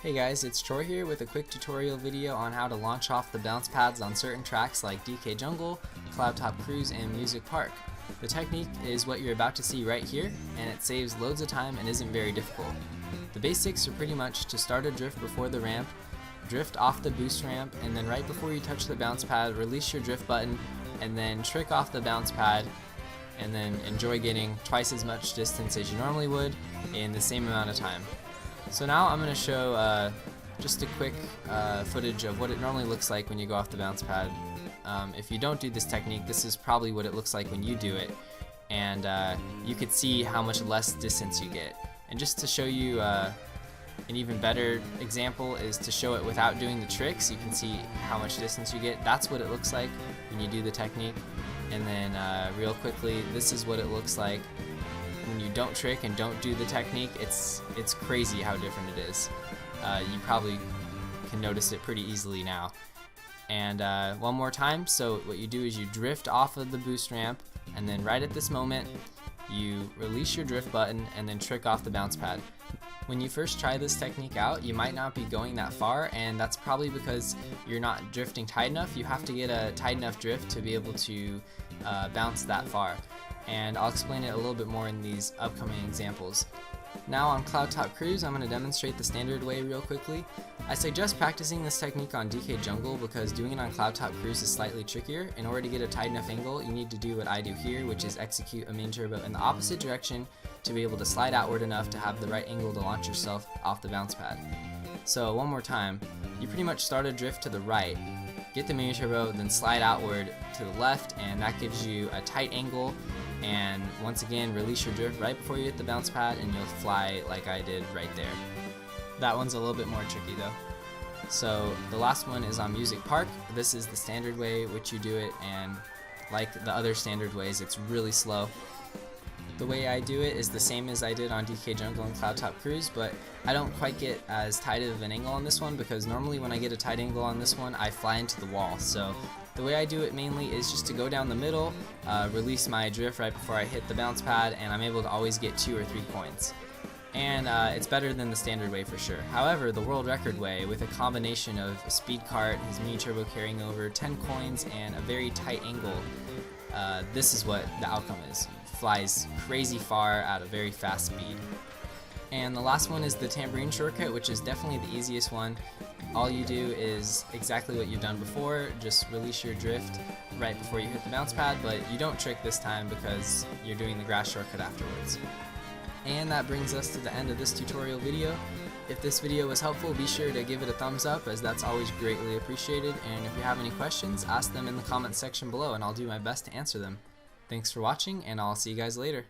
Hey guys, it's Troy here with a quick tutorial video on how to launch off the bounce pads on certain tracks like DK Jungle, Cloudtop Cruise, and Music Park. The technique is what you're about to see right here, and it saves loads of time and isn't very difficult. The basics are pretty much to start a drift before the ramp, drift off the boost ramp, and then right before you touch the bounce pad, release your drift button, and then trick off the bounce pad, and then enjoy getting twice as much distance as you normally would in the same amount of time. So now I'm going to show just a quick footage of what it normally looks like when you go off the bounce pad. If you don't do this technique, this is probably what it looks like when you do it, and you could see how much less distance you get. And just to show you an even better example is to show it without doing the tricks. You can see how much distance you get. That's what it looks like when you do the technique. And then real quickly, this is what it looks like when you don't trick and don't do the technique. It's crazy how different it is. You probably can notice it pretty easily now. And one more time, so what you do is you drift off of the boost ramp, and then right at this moment you release your drift button and then trick off the bounce pad. When you first try this technique out, you might not be going that far, and that's probably because you're not drifting tight enough. You have to get a tight enough drift to be able to bounce that far. And I'll explain it a little bit more in these upcoming examples. Now on Cloudtop Cruise, I'm going to demonstrate the standard way real quickly. I suggest practicing this technique on DK Jungle because doing it on Cloudtop Cruise is slightly trickier. In order to get a tight enough angle, you need to do what I do here, which is execute a main turbo in the opposite direction to be able to slide outward enough to have the right angle to launch yourself off the bounce pad. So one more time, you pretty much start a drift to the right, get the mini turbo, then slide outward to the left, and that gives you a tight angle. And once again, release your drift right before you hit the bounce pad and you'll fly like I did right there. That one's a little bit more tricky though. So the last one is on Music Park. This is the standard way which you do it, and like the other standard ways, it's really slow. The way I do it is the same as I did on DK Jungle and Cloudtop Cruise, but I don't quite get as tight of an angle on this one because normally when I get a tight angle on this one, I fly into the wall. So the way I do it mainly is just to go down the middle, release my drift right before I hit the bounce pad, and I'm able to always get 2 or 3 coins. And it's better than the standard way for sure. However, the world record way, with a combination of a speed cart, his mini turbo carrying over 10 coins, and a very tight angle, this is what the outcome is. Flies crazy far at a very fast speed. And the last one is the tambourine shortcut, which is definitely the easiest one. All you do is exactly what you've done before, just release your drift right before you hit the bounce pad, but you don't trick this time because you're doing the grass shortcut afterwards. And that brings us to the end of this tutorial video. If this video was helpful, be sure to give it a thumbs up, as that's always greatly appreciated, and if you have any questions, ask them in the comments section below and I'll do my best to answer them. Thanks for watching, and I'll see you guys later.